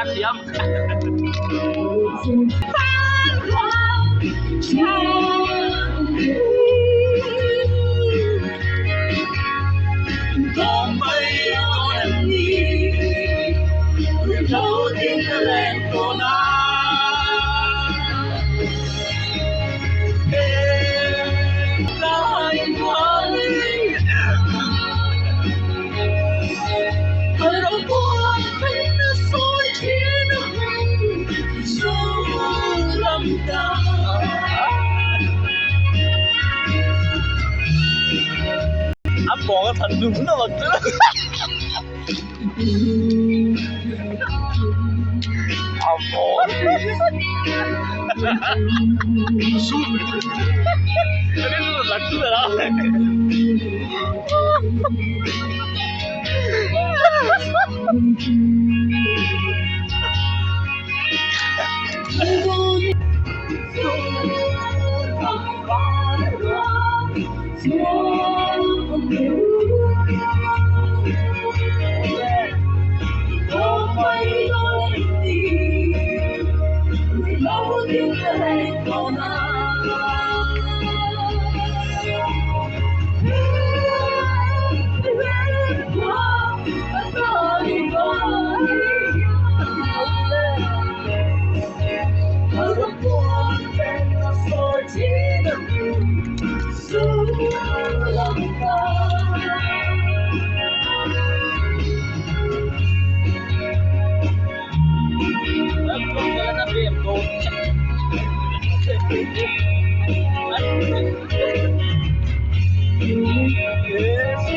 ăn thiam có mấy con em đi người đầu tiên lên con bỏ cái thần đúng nó mà cứ bỏ sút cái này nó lật rồi đó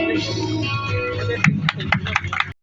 Yes.